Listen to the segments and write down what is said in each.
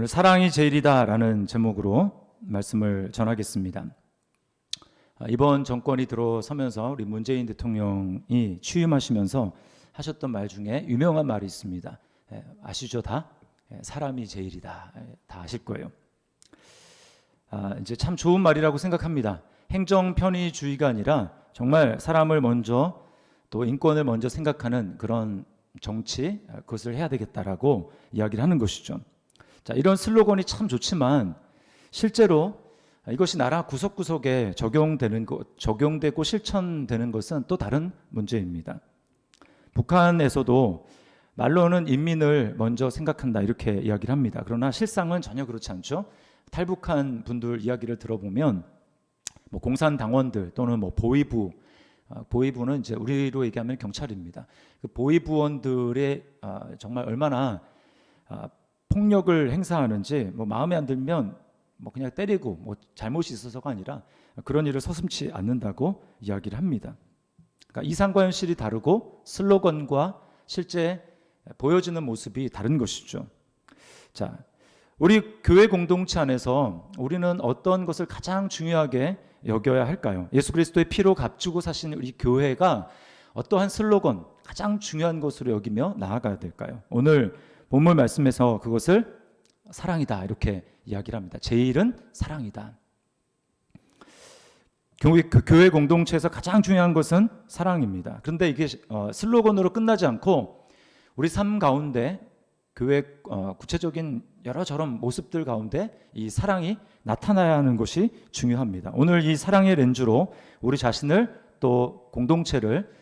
오늘 사랑이 제일이다라는 제목으로 말씀을 전하겠습니다. 이번 정권이 들어서면서 우리 문재인 대통령이 취임하시면서 하셨던 말 중에 유명한 말이 있습니다. 아시죠? 다? 사람이 제일이다. 다 아실 거예요. 이제 참 좋은 말이라고 생각합니다. 행정 편의주의가 아니라 정말 사람을 먼저 또 인권을 먼저 생각하는 그런 정치, 그것을 해야 되겠다라고 이야기를 하는 것이죠. 자, 이런 슬로건이 참 좋지만 실제로 이것이 나라 구석구석에 적용되고 실천되는 것은 또 다른 문제입니다. 북한에서도 말로는 인민을 먼저 생각한다 이렇게 이야기를 합니다. 그러나 실상은 전혀 그렇지 않죠. 탈북한 분들 이야기를 들어보면 공산당원들 또는 보위부는 이제 우리로 얘기하면 경찰입니다. 그 보위부원들의 정말 얼마나 폭력을 행사하는지 마음에 안 들면 그냥 때리고 잘못이 있어서가 아니라 그런 일을 서슴지 않는다고 이야기를 합니다. 그러니까 이상과 현실이 다르고 슬로건과 실제 보여지는 모습이 다른 것이죠. 자, 우리 교회 공동체 안에서 우리는 어떤 것을 가장 중요하게 여겨야 할까요? 예수 그리스도의 피로 값주고 사신 우리 교회가 어떠한 슬로건, 가장 중요한 것으로 여기며 나아가야 될까요? 오늘 본문 말씀에서 그것을 사랑이다 이렇게 이야기를 합니다. 제일은 사랑이다. 교회 공동체에서 가장 중요한 것은 사랑입니다. 그런데 이게 슬로건으로 끝나지 않고 우리 삶 가운데 교회 구체적인 여러 저런 모습들 가운데 이 사랑이 나타나야 하는 것이 중요합니다. 오늘 이 사랑의 렌즈로 우리 자신을 또 공동체를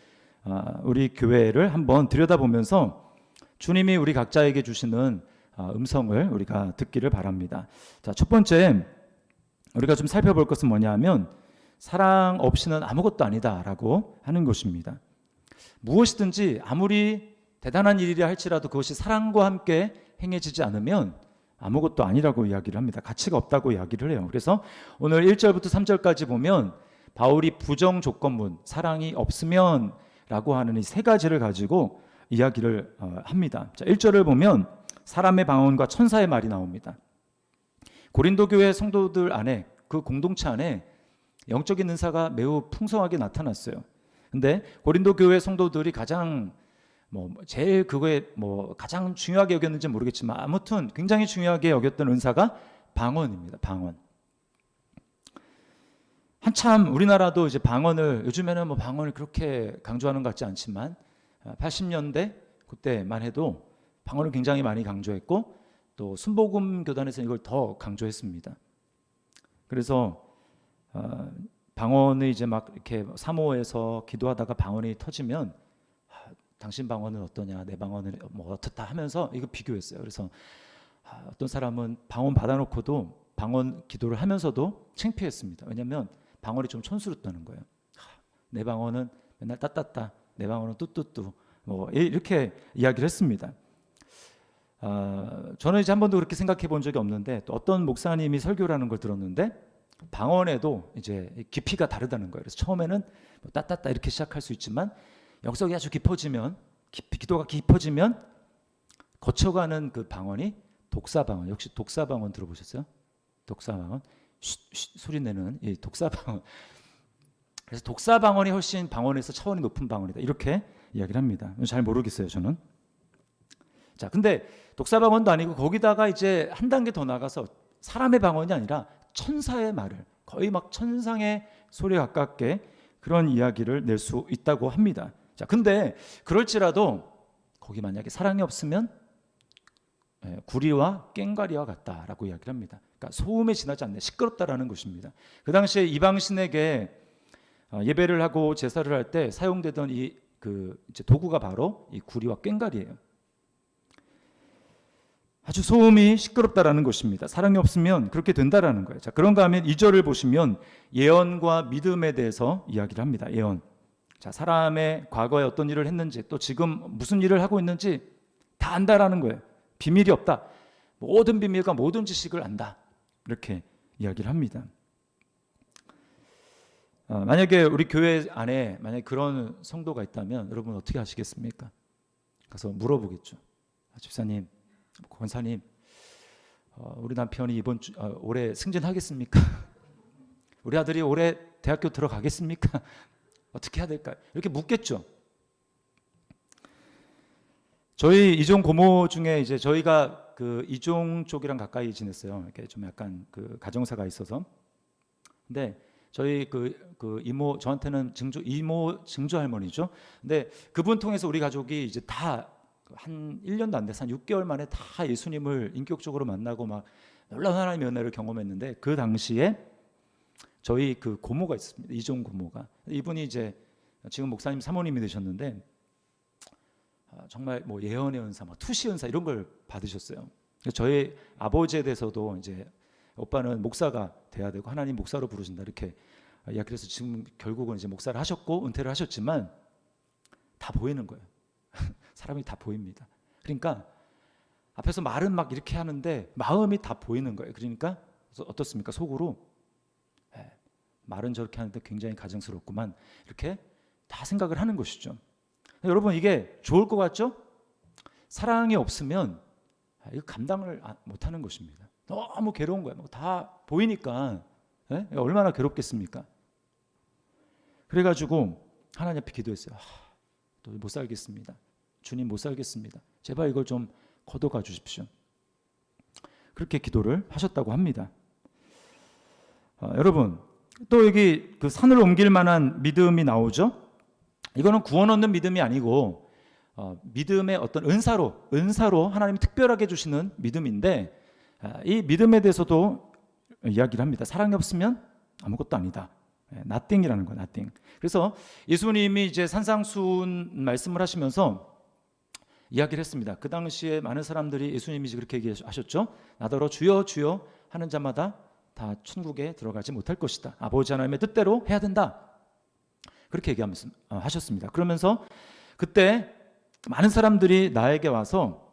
우리 교회를 한번 들여다보면서 주님이 우리 각자에게 주시는 음성을 우리가 듣기를 바랍니다. 자, 첫 번째 우리가 좀 살펴볼 것은 뭐냐 하면 사랑 없이는 아무것도 아니다라고 하는 것입니다. 무엇이든지 아무리 대단한 일이라 할지라도 그것이 사랑과 함께 행해지지 않으면 아무것도 아니라고 이야기를 합니다. 가치가 없다고 이야기를 해요. 그래서 오늘 1절부터 3절까지 보면 바울이 부정 조건문, 사랑이 없으면 라고 하는 이 세 가지를 가지고 이야기를 합니다. 자, 1절을 보면 사람의 방언과 천사의 말이 나옵니다. 고린도 교회 성도들 안에 그 공동체 안에 영적인 은사가 매우 풍성하게 나타났어요. 근데 고린도 교회 성도들이 가장 제일 그거에 가장 중요하게 여겼는지 모르겠지만 아무튼 굉장히 중요하게 여겼던 은사가 방언입니다. 방언. 한참 우리나라도 이제 방언을 요즘에는 방언을 그렇게 강조하는 것 같지 않지만 80년대 그때만 해도 방언을 굉장히 많이 강조했고 또 순복음 교단에서 이걸 더 강조했습니다. 그래서 방언이 이제 막 이렇게 사모에서 기도하다가 방언이 터지면 당신 방언은 어떠냐, 내 방언은 어떻다 하면서 이거 비교했어요. 그래서 어떤 사람은 방언 받아놓고도 방언 기도를 하면서도 창피했습니다. 왜냐하면 방언이 좀 촌스럽다는 거예요. 내 방언은 맨날 따따따, 내 방언은 뚜뚜뚜 이렇게 이야기를 했습니다. 저는 이제 한 번도 그렇게 생각해 본 적이 없는데 또 어떤 목사님이 설교를 하는 걸 들었는데 방언에도 이제 깊이가 다르다는 거예요. 그래서 처음에는 따따따 이렇게 시작할 수 있지만 영성이 아주 깊어지면 기도가 깊어지면 거쳐가는 그 방언이 독사방언. 역시 독사방언 들어보셨어요? 독사방언 쉿 소리 내는 이 독사방언. 그래서 독사방언이 훨씬 방언에서 차원이 높은 방언이다 이렇게 이야기를 합니다. 잘 모르겠어요 저는. 자, 근데 독사방언도 아니고 거기다가 이제 한 단계 더 나가서 사람의 방언이 아니라 천사의 말을 거의 막 천상의 소리에 가깝게 그런 이야기를 낼 수 있다고 합니다. 자, 근데 그럴지라도 거기 만약에 사랑이 없으면 구리와 꽹과리와 같다라고 이야기를 합니다. 그러니까 소음에 지나지 않네, 시끄럽다라는 것입니다. 그 당시에 이방신에게 예배를 하고 제사를 할 때 사용되던 이제 도구가 바로 이 구리와 꽹과리예요. 아주 소음이 시끄럽다라는 것입니다. 사랑이 없으면 그렇게 된다라는 거예요. 자, 그런가 하면 2절을 보시면 예언과 믿음에 대해서 이야기를 합니다. 예언. 자, 사람의 과거에 어떤 일을 했는지 또 지금 무슨 일을 하고 있는지 다 안다라는 거예요. 비밀이 없다. 모든 비밀과 모든 지식을 안다. 이렇게 이야기를 합니다. 만약에 우리 교회 안에 만약에 그런 성도가 있다면 여러분 어떻게 하시겠습니까? 가서 물어보겠죠. 집사님, 권사님, 우리 남편이 올해 승진하겠습니까? 우리 아들이 올해 대학교 들어가겠습니까? 어떻게 해야 될까요? 이렇게 묻겠죠. 저희 이종 고모 중에 이제 저희가 그 이종 쪽이랑 가까이 지냈어요. 이렇게 좀 약간 그 가정사가 있어서. 근데 저희 그 이모, 저한테는 이모 증조 할머니죠. 근데 그분 통해서 우리 가족이 이제 다 한 1년도 안 돼서 한 6개월 만에 다 예수님을 인격적으로 만나고 막 놀라운 하나님의 은혜를 경험했는데, 그 당시에 저희 그 고모가 있습니다. 이종 고모가. 이분이 이제 지금 목사님 사모님이 되셨는데 정말 뭐 예언의 은사, 뭐 투시 은사 이런 걸 받으셨어요. 저희 아버지에 대해서도 이제 오빠는 목사가 돼야 되고 하나님 목사로 부르신다 이렇게 이야기를 해서 지금 결국은 이제 목사를 하셨고 은퇴를 하셨지만 다 보이는 거예요. 사람이 다 보입니다. 그러니까 앞에서 말은 막 이렇게 하는데 마음이 다 보이는 거예요. 그러니까 어떻습니까? 속으로 말은 저렇게 하는데 굉장히 가증스럽구만 이렇게 다 생각을 하는 것이죠. 여러분, 이게 좋을 것 같죠? 사랑이 없으면 이거 감당을 못하는 것입니다. 너무 괴로운 거예요. 다 보이니까 얼마나 괴롭겠습니까? 그래가지고 하나님 앞에 기도했어요. 또 못 살겠습니다. 주님, 못 살겠습니다. 제발 이걸 좀 거둬가 주십시오. 그렇게 기도를 하셨다고 합니다. 여러분, 또 여기 그 산을 옮길 만한 믿음이 나오죠. 이거는 구원 얻는 믿음이 아니고 믿음의 어떤 은사로 하나님이 특별하게 주시는 믿음인데, 이 믿음에 대해서도 이야기를 합니다. 사랑이 없으면 아무것도 아니다. nothing이라는 거예요. nothing. 그래서 예수님이 이제 산상수훈 말씀을 하시면서 이야기를 했습니다. 그 당시에 많은 사람들이 예수님이 그렇게 얘기하셨죠. 나더러 주여 주여 하는 자마다 다 천국에 들어가지 못할 것이다. 아버지 하나님의 뜻대로 해야 된다. 그렇게 얘기하면서 하셨습니다. 그러면서 그때 많은 사람들이 나에게 와서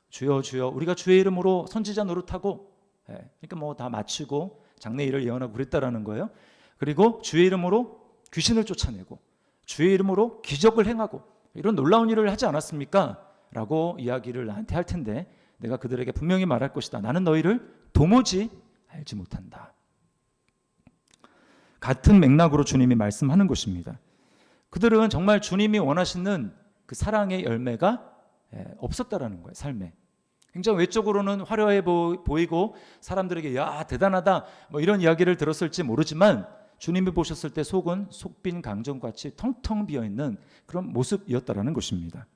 주여 주여 우리가 주의 이름으로 선지자 노릇하고, 그러니까 뭐 다 마치고 장래일을 예언하고 그랬다라는 거예요. 그리고 주의 이름으로 귀신을 쫓아내고 주의 이름으로 기적을 행하고 이런 놀라운 일을 하지 않았습니까? 라고 이야기를 나한테 할 텐데, 내가 그들에게 분명히 말할 것이다. 나는 너희를 도무지 알지 못한다. 같은 맥락으로 주님이 말씀하는 것입니다. 그들은 정말 주님이 원하시는 그 사랑의 열매가 없었다라는 거예요. 삶에 굉장히 외적으로는 화려해 보이고 사람들에게 야 대단하다 뭐 이런 이야기를 들었을지 모르지만, 주님이 보셨을 때 속은 속빈 강정같이 텅텅 비어있는 그런 모습이었다라는 것입니다.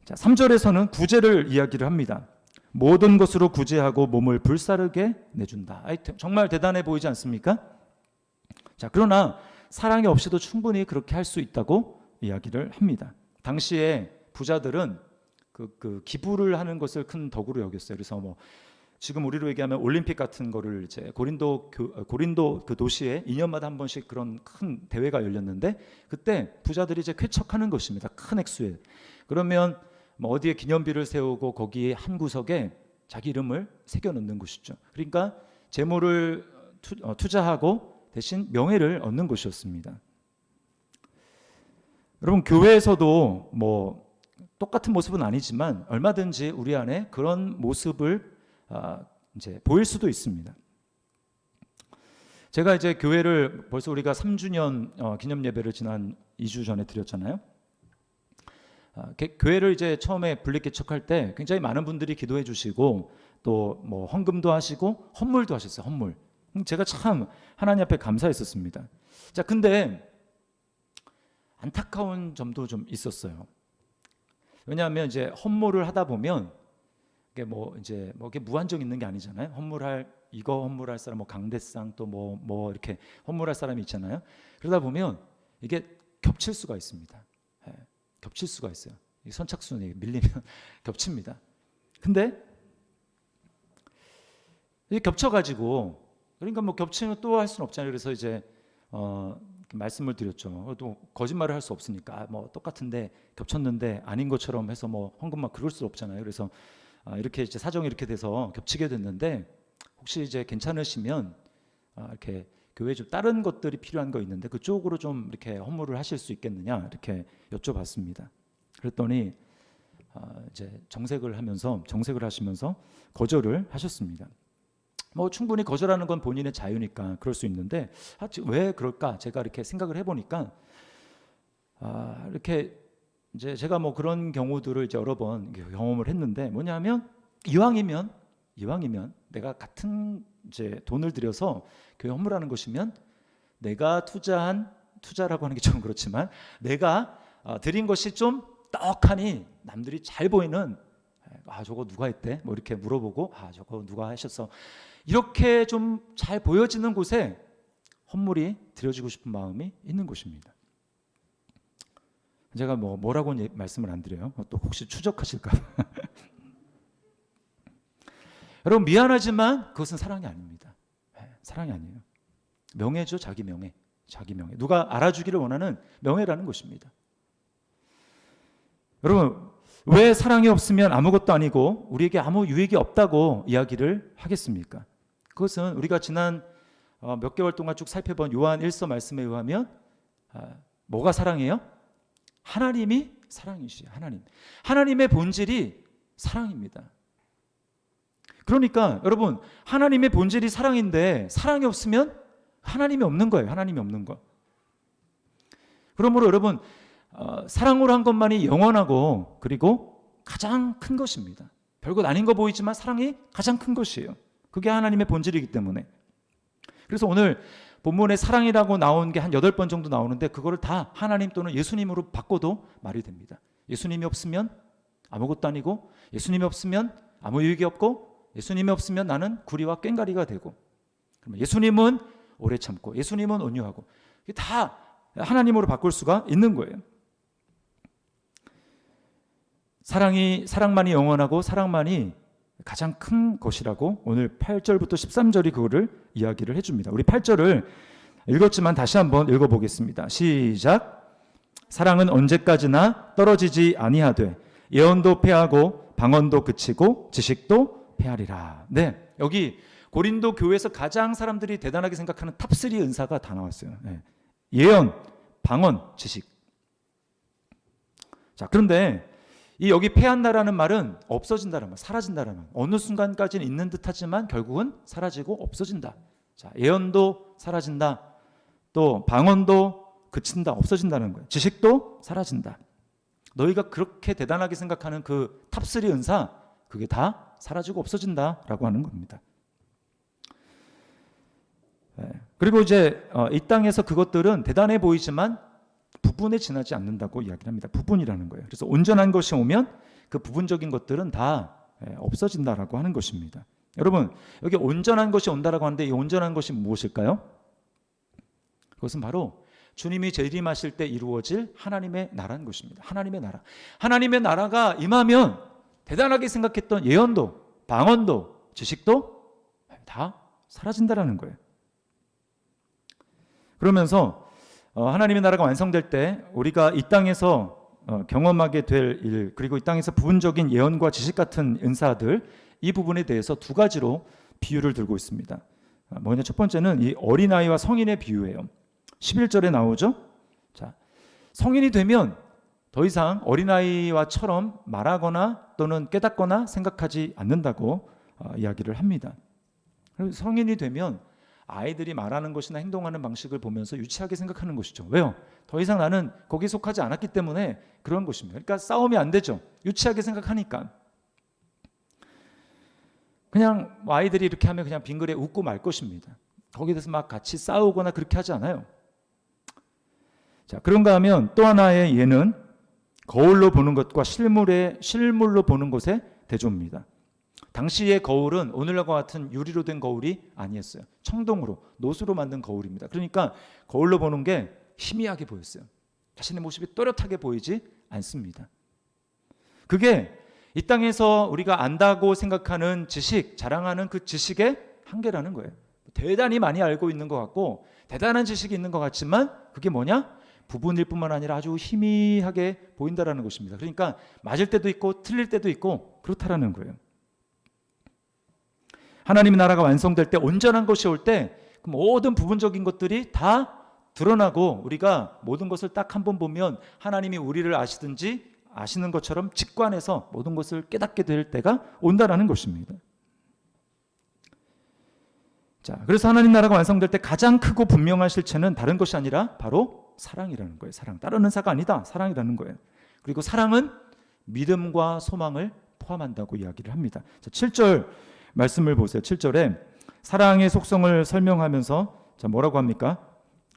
자, 3절에서는 구제를 이야기를 합니다. 모든 것으로 구제하고 몸을 불사르게 내준다. 정말 대단해 보이지 않습니까? 자, 그러나 사랑이 없이도 충분히 그렇게 할 수 있다고 이야기를 합니다. 당시에 부자들은 그 기부를 하는 것을 큰 덕으로 여겼어요. 그래서 뭐 지금 우리로 얘기하면 올림픽 같은 거를 이제 고린도 그 도시에 2년마다 한 번씩 그런 큰 대회가 열렸는데, 그때 부자들이 이제 쾌척하는 것입니다. 큰 액수에. 그러면 뭐 어디에 기념비를 세우고 거기에 한 구석에 자기 이름을 새겨 넣는 것이죠. 그러니까 재물을 투자하고 대신 명예를 얻는 것이었습니다. 여러분, 교회에서도 뭐 똑같은 모습은 아니지만 얼마든지 우리 안에 그런 모습을 이제 보일 수도 있습니다. 제가 이제 교회를 벌써 우리가 3주년 기념 예배를 지난 2주 전에 드렸잖아요. 교회를 이제 처음에 분리개척할 때 굉장히 많은 분들이 기도해 주시고 또 뭐 헌금도 하시고 헌물도 하셨어요. 헌물. 제가 참 하나님 앞에 감사했었습니다. 자, 근데 안타까운 점도 좀 있었어요. 왜냐하면 이제 헌물을 하다 보면 이게 뭐 이제 뭐 이게 무한정 있는 게 아니잖아요. 헌물할 사람 뭐 강대상 또 뭐 이렇게 헌물할 사람이 있잖아요. 그러다 보면 이게 겹칠 수가 있습니다. 겹칠 수가 있어요. 선착순이 밀리면 겹칩니다. 근데 이게 겹쳐가지고, 그러니까 뭐 겹치면 또 할 수는 없잖아요. 그래서 이제 말씀을 드렸죠. 또 거짓말을 할 수 없으니까 뭐 똑같은데 겹쳤는데 아닌 것처럼 해서 뭐 헌금만 그럴 수 없잖아요. 그래서 이렇게 이제 사정이 이렇게 돼서 겹치게 됐는데, 혹시 이제 괜찮으시면 이렇게 교회에 좀 다른 것들이 필요한 거 있는데 그쪽으로 좀 이렇게 헌물을 하실 수 있겠느냐 이렇게 여쭤봤습니다. 그랬더니 이제 정색을 하시면서 거절을 하셨습니다. 뭐 충분히 거절하는 건 본인의 자유니까 그럴 수 있는데 왜 그럴까? 제가 이렇게 생각을 해보니까 이렇게 이제 제가 뭐 그런 경우들을 이제 여러 번 경험을 했는데 뭐냐면 이왕이면 내가 같은 이제 돈을 들여서 교회 헌물하는 것이면 내가 투자라고 하는 게 좀 그렇지만 내가 드린 것이 좀 떡하니 남들이 잘 보이는 저거 누가 했대? 뭐 이렇게 물어보고 저거 누가 하셨어? 이렇게 좀 잘 보여지는 곳에 헌물이 드려지고 싶은 마음이 있는 것입니다. 제가 뭐라고 말씀을 안 드려요. 또 혹시 추적하실까 봐. 여러분 미안하지만 그것은 사랑이 아닙니다. 사랑이 아니에요. 명예죠. 자기 명예. 누가 알아주기를 원하는 명예라는 것입니다. 여러분 왜 사랑이 없으면 아무것도 아니고 우리에게 아무 유익이 없다고 이야기를 하겠습니까? 그것은 우리가 지난 몇 개월 동안 쭉 살펴본 요한 1서 말씀에 의하면 뭐가 사랑이에요? 하나님이 사랑이시죠. 하나님의 본질이 사랑입니다. 그러니까 여러분 하나님의 본질이 사랑인데 사랑이 없으면 하나님이 없는 거예요. 하나님이 없는 거. 그러므로 여러분 사랑으로 한 것만이 영원하고 그리고 가장 큰 것입니다. 별것 아닌 거 보이지만 사랑이 가장 큰 것이에요. 그게 하나님의 본질이기 때문에. 그래서 오늘 본문에 사랑이라고 나온 게 한 8번 정도 나오는데 그거를 다 하나님 또는 예수님으로 바꿔도 말이 됩니다. 예수님이 없으면 아무것도 아니고 예수님이 없으면 아무 유익이 없고 예수님이 없으면 나는 구리와 꽹가리가 되고 그러면 예수님은 오래 참고 예수님은 온유하고 이게 다 하나님으로 바꿀 수가 있는 거예요. 사랑만이 영원하고 사랑만이 가장 큰 것이라고 오늘 8절부터 13절이 그거를 이야기를 해줍니다. 우리 8절을 읽었지만 다시 한번 읽어보겠습니다. 시작. 사랑은 언제까지나 떨어지지 아니하되 예언도 패하고 방언도 그치고 지식도 패하리라. 네, 여기 고린도 교회에서 가장 사람들이 대단하게 생각하는 탑3 은사가 다 나왔어요. 네. 예언, 방언, 지식. 자, 그런데 이 여기 패한다라는 말은 없어진다는 말, 사라진다는 말. 어느 순간까지는 있는 듯하지만 결국은 사라지고 없어진다. 자, 예언도 사라진다. 또 방언도 그친다, 없어진다는 거예요. 지식도 사라진다. 너희가 그렇게 대단하게 생각하는 그 탑3 은사, 그게 다 사라지고 없어진다라고 하는 겁니다. 네. 그리고 이제 이 땅에서 그것들은 대단해 보이지만 부분에 지나지 않는다고 이야기를 합니다. 부분이라는 거예요. 그래서 온전한 것이 오면 그 부분적인 것들은 다 없어진다라고 하는 것입니다. 여러분 여기 온전한 것이 온다라고 하는데 이 온전한 것이 무엇일까요? 그것은 바로 주님이 재림하실 때 이루어질 하나님의 나라는 것입니다. 하나님의 나라가 임하면 대단하게 생각했던 예언도 방언도 지식도 다 사라진다라는 거예요. 그러면서 하나님의 나라가 완성될 때 우리가 이 땅에서 경험하게 될 일, 그리고 이 땅에서 부분적인 예언과 지식 같은 은사들, 이 부분에 대해서 두 가지로 비유를 들고 있습니다. 뭐냐, 첫 번째는 이 어린아이와 성인의 비유예요. 11절에 나오죠. 자, 성인이 되면 더 이상 어린아이와처럼 말하거나 또는 깨닫거나 생각하지 않는다고 이야기를 합니다. 그리고 성인이 되면 아이들이 말하는 것이나 행동하는 방식을 보면서 유치하게 생각하는 것이죠. 왜요? 더 이상 나는 거기에 속하지 않았기 때문에 그런 것입니다. 그러니까 싸움이 안 되죠. 유치하게 생각하니까. 그냥 아이들이 이렇게 하면 그냥 빙그레 웃고 말 것입니다. 거기에 대해서 막 같이 싸우거나 그렇게 하지 않아요. 자, 그런가 하면 또 하나의 예는 거울로 보는 것과 실물로 보는 것의 대조입니다. 당시의 거울은 오늘과 같은 유리로 된 거울이 아니었어요. 청동으로, 노수로 만든 거울입니다. 그러니까 거울로 보는 게 희미하게 보였어요. 자신의 모습이 또렷하게 보이지 않습니다. 그게 이 땅에서 우리가 안다고 생각하는 지식, 자랑하는 그 지식의 한계라는 거예요. 대단히 많이 알고 있는 것 같고 대단한 지식이 있는 것 같지만 그게 뭐냐? 부분일 뿐만 아니라 아주 희미하게 보인다라는 것입니다. 그러니까 맞을 때도 있고 틀릴 때도 있고 그렇다라는 거예요. 하나님의 나라가 완성될 때, 온전한 것이 올 때 모든 부분적인 것들이 다 드러나고 우리가 모든 것을 딱 한 번 보면 하나님이 우리를 아시든지 아시는 것처럼 직관해서 모든 것을 깨닫게 될 때가 온다라는 것입니다. 자, 그래서 하나님 나라가 완성될 때 가장 크고 분명한 실체는 다른 것이 아니라 바로 사랑이라는 거예요. 사랑. 다른 은사가 아니다. 사랑이라는 거예요. 그리고 사랑은 믿음과 소망을 포함한다고 이야기를 합니다. 자, 7절 말씀을 보세요. 7절에 사랑의 속성을 설명하면서 자, 뭐라고 합니까?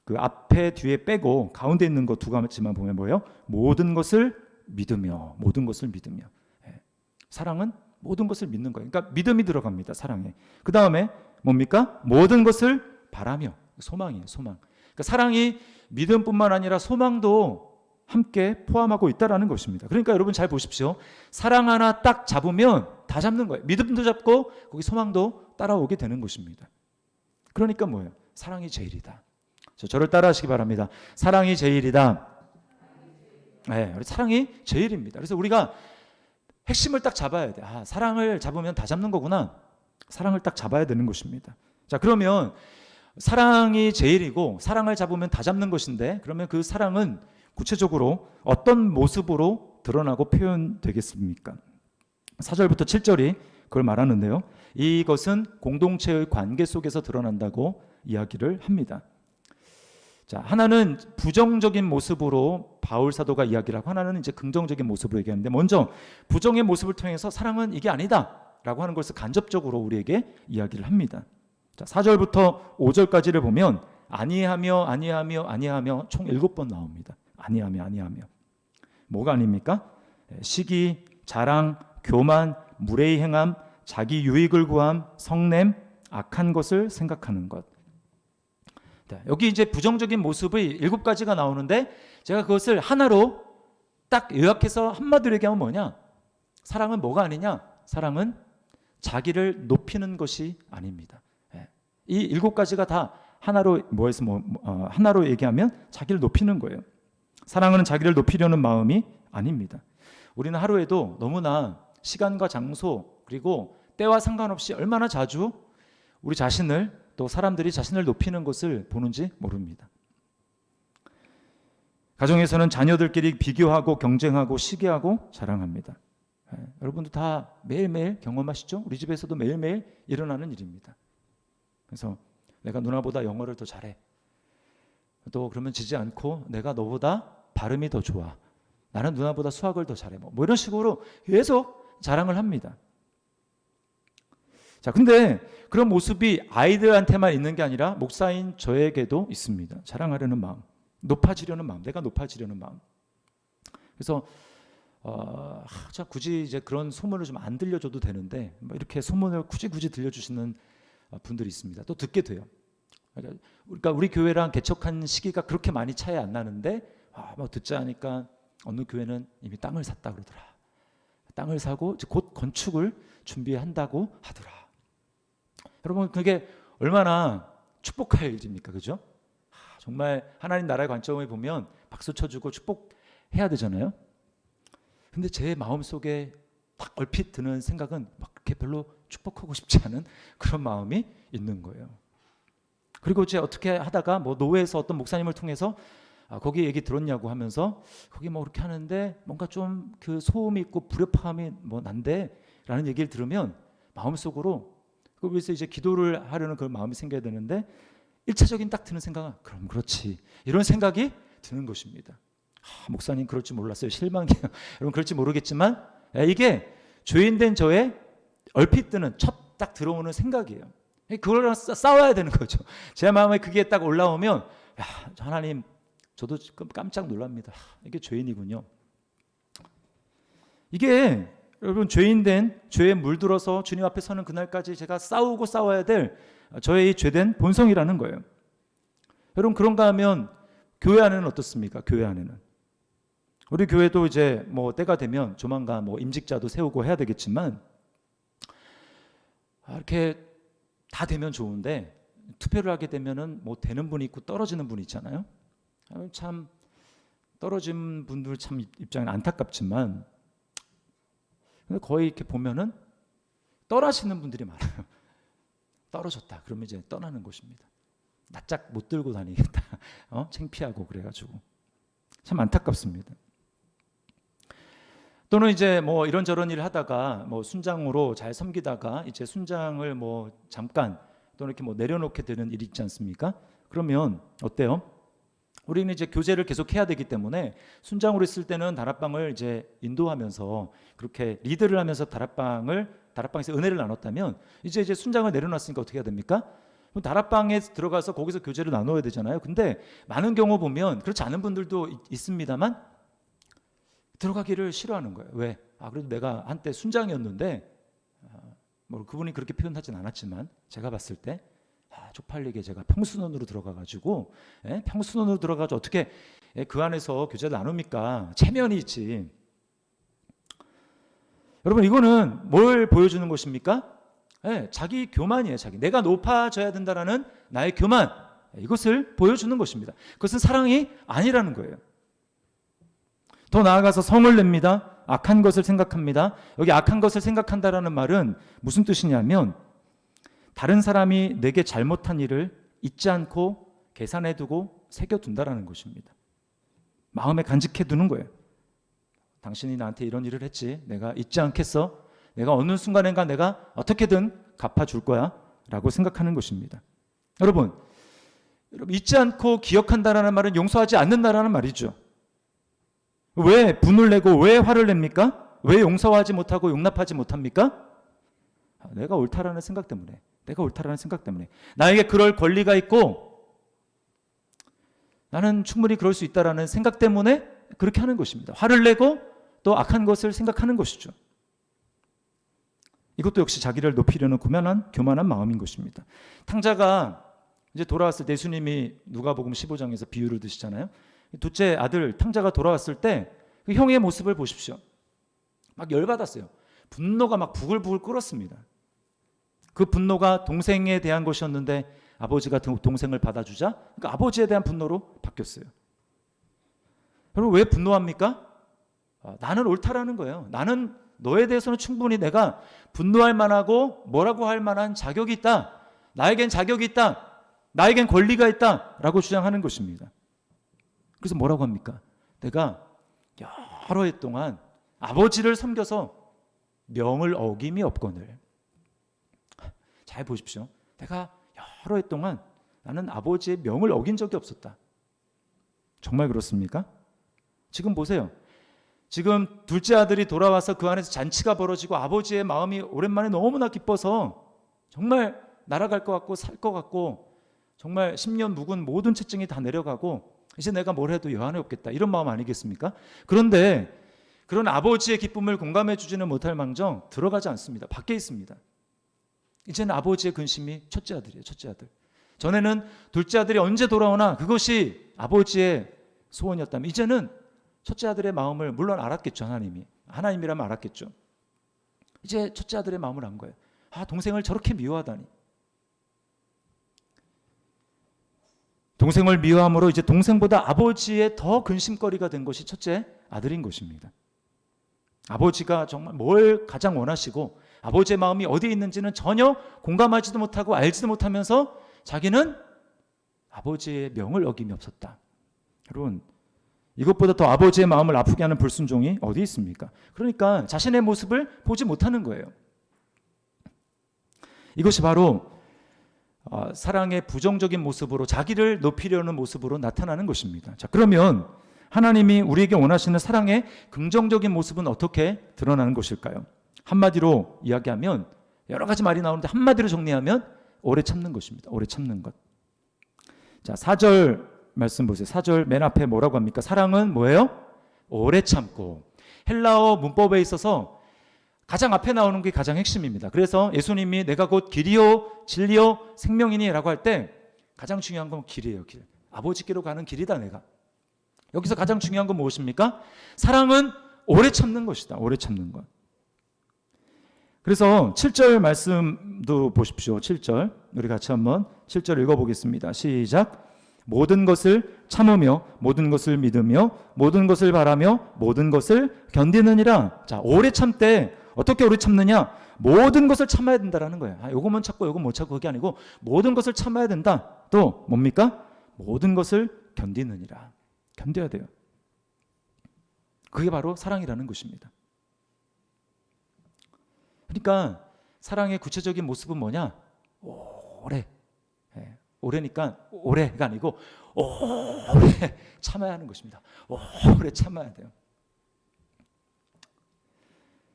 그 앞에 뒤에 빼고 가운데 있는 거 두 가지만 보면 뭐예요? 모든 것을 믿으며, 모든 것을 믿으며. 예. 사랑은 모든 것을 믿는 거예요. 그러니까 믿음이 들어갑니다. 사랑에. 그 다음에 뭡니까? 모든 것을 바라며. 소망이에요. 소망. 그러니까 사랑이 믿음뿐만 아니라 소망도 함께 포함하고 있다라는 것입니다. 그러니까 여러분 잘 보십시오. 사랑 하나 딱 잡으면 다 잡는 거예요. 믿음도 잡고 거기 소망도 따라오게 되는 것입니다. 그러니까 뭐예요? 사랑이 제일이다. 저를 따라하시기 바랍니다. 사랑이 제일이다. 네, 사랑이 제일입니다. 그래서 우리가 핵심을 딱 잡아야 돼. 아, 사랑을 잡으면 다 잡는 거구나. 사랑을 딱 잡아야 되는 것입니다. 자, 그러면 사랑이 제일이고 사랑을 잡으면 다 잡는 것인데 그러면 그 사랑은 구체적으로 어떤 모습으로 드러나고 표현되겠습니까? 4절부터 7절이 그걸 말하는데요. 이것은 공동체의 관계 속에서 드러난다고 이야기를 합니다. 자, 하나는 부정적인 모습으로 바울 사도가 이야기를 하고 하나는 이제 긍정적인 모습으로 얘기하는데 먼저 부정의 모습을 통해서 사랑은 이게 아니다 라고 하는 것을 간접적으로 우리에게 이야기를 합니다. 자, 4절부터 5절까지를 보면 아니하며 총 7번 나옵니다. 아니하며 뭐가 아닙니까? 시기, 자랑, 교만, 무례히 행함, 자기 유익을 구함, 성냄, 악한 것을 생각하는 것. 여기 이제 부정적인 모습의 7가지가 나오는데 제가 그것을 하나로 딱 요약해서 한마디로 얘기하면 뭐냐? 사랑은 뭐가 아니냐? 사랑은 자기를 높이는 것이 아닙니다. 이 7가지가 다 하나로 하나로 얘기하면 자기를 높이는 거예요. 사랑은 자기를 높이려는 마음이 아닙니다. 우리는 하루에도 너무나 시간과 장소 그리고 때와 상관없이 얼마나 자주 우리 자신을 또 사람들이 자신을 높이는 것을 보는지 모릅니다. 가정에서는 자녀들끼리 비교하고 경쟁하고 시기하고 자랑합니다. 여러분도 다 매일매일 경험하시죠? 우리 집에서도 매일매일 일어나는 일입니다. 그래서 내가 누나보다 영어를 더 잘해. 또 그러면 지지 않고 내가 너보다 발음이 더 좋아. 나는 누나보다 수학을 더 잘해. 뭐 이런 식으로 계속 자랑을 합니다. 자, 근데 그런 모습이 아이들한테만 있는 게 아니라 목사인 저에게도 있습니다. 자랑하려는 마음, 높아지려는 마음, 내가 높아지려는 마음. 그래서 자, 굳이 이제 그런 소문을 좀 안 들려줘도 되는데 이렇게 소문을 굳이 들려주시는 분들이 있습니다. 또 듣게 돼요. 그러니까 우리 교회랑 개척한 시기가 그렇게 많이 차이 안 나는데 뭐 듣자 하니까 어느 교회는 이미 땅을 샀다 그러더라. 땅을 사고 곧 건축을 준비한다고 하더라. 여러분 그게 얼마나 축복할 일입니까? 그죠? 정말 하나님 나라의 관점을 보면 박수 쳐주고 축복해야 되잖아요. 근데 제 마음속에 딱 얼핏 드는 생각은 막 그렇게 별로 축복하고 싶지 않은 그런 마음이 있는 거예요. 그리고 이제 어떻게 하다가 뭐 노회에서 어떤 목사님을 통해서 거기 얘기 들었냐고 하면서 거기 뭐 그렇게 하는데 뭔가 좀 그 소음이 있고 불협화음이 뭐 난데라는 얘기를 들으면 마음속으로 그래서 이제 기도를 하려는 그런 마음이 생겨야 되는데 1차적인 딱 드는 생각은 그럼 그렇지 이런 생각이 드는 것입니다. 목사님 그럴 줄 몰랐어요. 실망이에요. 여러분 그럴지 모르겠지만 이게 죄인된 저의 얼핏 드는 첫 딱 들어오는 생각이에요. 그거랑 싸워야 되는 거죠. 제 마음에 그게 딱 올라오면 하나님 저도 깜짝 놀랍니다. 이게 죄인이군요. 이게 여러분 죄인된 죄에 물들어서 주님 앞에 서는 그날까지 제가 싸워야 될 저의 이 죄된 본성이라는 거예요. 여러분 그런가 하면 교회 안에는 어떻습니까? 교회 안에는 우리 교회도 이제 뭐 때가 되면 조만간 뭐 임직자도 세우고 해야 되겠지만 이렇게 다 되면 좋은데 투표를 하게 되면은 뭐 되는 분이 있고 떨어지는 분이 있잖아요. 참 떨어진 분들 참 입장은 안타깝지만 거의 이렇게 보면은 떨어지는 분들이 많아요. 떨어졌다. 그러면 이제 떠나는 것입니다. 낯짝 못 들고 다니겠다. 창피하고 그래가지고 참 안타깝습니다. 또는 이제 뭐 이런저런 일을 하다가 뭐 순장으로 잘 섬기다가 이제 순장을 뭐 잠깐 또는 이렇게 뭐 내려놓게 되는 일이 있지 않습니까? 그러면 어때요? 우리는 이제 교제를 계속 해야 되기 때문에 순장으로 있을 때는 다락방을 이제 인도하면서 그렇게 리드를 하면서 다락방에서 은혜를 나눴다면 이제 순장을 내려놨으니까 어떻게 해야 됩니까? 그럼 다락방에 들어가서 거기서 교제를 나눠야 되잖아요. 근데 많은 경우 보면 그렇지 않은 분들도 있습니다만 들어가기를 싫어하는 거예요. 왜? 그래도 내가 한때 순장이었는데 뭐 그분이 그렇게 표현하진 않았지만 제가 봤을 때 쪽팔리게 제가 평순원으로 들어가가지고 평순원으로 들어가서 어떻게 그 안에서 교제를 나눕니까? 체면이 있지. 여러분 이거는 뭘 보여주는 것입니까? 자기 교만이에요. 내가 높아져야 된다라는 나의 교만, 이것을 보여주는 것입니다. 그것은 사랑이 아니라는 거예요. 더 나아가서 성을 냅니다. 악한 것을 생각합니다. 여기 악한 것을 생각한다라는 말은 무슨 뜻이냐면 다른 사람이 내게 잘못한 일을 잊지 않고 계산해두고 새겨둔다라는 것입니다. 마음에 간직해두는 거예요. 당신이 나한테 이런 일을 했지. 내가 잊지 않겠어. 내가 어느 순간인가 내가 어떻게든 갚아줄 거야 라고 생각하는 것입니다. 여러분 잊지 않고 기억한다라는 말은 용서하지 않는다라는 말이죠. 왜 분을 내고 왜 화를 냅니까? 왜 용서하지 못하고 용납하지 못합니까? 내가 옳다라는 생각 때문에. 나에게 그럴 권리가 있고 나는 충분히 그럴 수 있다라는 생각 때문에 그렇게 하는 것입니다. 화를 내고 또 악한 것을 생각하는 것이죠. 이것도 역시 자기를 높이려는 교만한 마음인 것입니다. 탕자가 이제 돌아왔을 때 예수님이 누가복음 15장에서 비유를 드시잖아요. 둘째 아들 탕자가 돌아왔을 때 그 형의 모습을 보십시오. 막 열받았어요. 분노가 막 부글부글 끓었습니다. 그 분노가 동생에 대한 것이었는데 아버지가 동생을 받아주자 그러니까 아버지에 대한 분노로 바뀌었어요. 여러분 왜 분노합니까? 나는 옳다라는 거예요. 나는 너에 대해서는 충분히 내가 분노할 만하고 뭐라고 할 만한 자격이 있다. 나에겐 자격이 있다. 나에겐 권리가 있다. 라고 주장하는 것입니다. 그래서 뭐라고 합니까? 내가 여러 해 동안 아버지를 섬겨서 명을 어김이 없거늘. 잘 보십시오. 내가 여러 해 동안 나는 아버지의 명을 어긴 적이 없었다. 정말 그렇습니까? 지금 보세요. 지금 둘째 아들이 돌아와서 그 안에서 잔치가 벌어지고 아버지의 마음이 오랜만에 너무나 기뻐서 정말 날아갈 것 같고 살 것 같고 정말 10년 묵은 모든 채증이 다 내려가고 이제 내가 뭘 해도 여한이 없겠다 이런 마음 아니겠습니까? 그런데 그런 아버지의 기쁨을 공감해 주지는 못할 망정 들어가지 않습니다. 밖에 있습니다. 이제는 아버지의 근심이 첫째 아들이에요. 첫째 아들. 전에는 둘째 아들이 언제 돌아오나 그것이 아버지의 소원이었다면 이제는 첫째 아들의 마음을 물론 알았겠죠. 하나님이라면 알았겠죠. 이제 첫째 아들의 마음을 안 거예요. 동생을 저렇게 미워하다니. 동생을 미워함으로 이제 동생보다 아버지의 더 근심거리가 된 것이 첫째 아들인 것입니다. 아버지가 정말 뭘 가장 원하시고 아버지의 마음이 어디에 있는지는 전혀 공감하지도 못하고 알지도 못하면서 자기는 아버지의 명을 어김이 없었다. 여러분 이것보다 더 아버지의 마음을 아프게 하는 불순종이 어디 있습니까? 그러니까 자신의 모습을 보지 못하는 거예요. 이것이 바로 사랑의 부정적인 모습으로 자기를 높이려는 모습으로 나타나는 것입니다. 자, 그러면 하나님이 우리에게 원하시는 사랑의 긍정적인 모습은 어떻게 드러나는 것일까요? 한마디로 이야기하면 여러 가지 말이 나오는데 한마디로 정리하면 오래 참는 것입니다. 오래 참는 것. 자, 4절 말씀 보세요. 4절 맨 앞에 뭐라고 합니까? 사랑은 뭐예요? 오래 참고. 헬라어 문법에 있어서 가장 앞에 나오는 게 가장 핵심입니다. 그래서 예수님이 내가 곧 길이요 진리요 생명이니 라고 할 때 가장 중요한 건 길이에요. 길. 아버지께로 가는 길이다 내가. 여기서 가장 중요한 건 무엇입니까? 사랑은 오래 참는 것이다. 오래 참는 것. 그래서 7절 말씀도 보십시오. 7절 우리 같이 한번 7절 읽어보겠습니다. 시작. 모든 것을 참으며 모든 것을 믿으며 모든 것을 바라며 모든 것을 견디느니라. 자, 오래 참되 어떻게 오래 참느냐? 모든 것을 참아야 된다라는 거예요. 요것만 참고 요것 못 참고 그게 아니고 모든 것을 참아야 된다. 또 뭡니까? 모든 것을 견디느니라. 견뎌야 돼요. 그게 바로 사랑이라는 것입니다. 그러니까 사랑의 구체적인 모습은 뭐냐? 오래. 예, 오래니까 오래가 아니고 오래 참아야 하는 것입니다. 오래 참아야 돼요.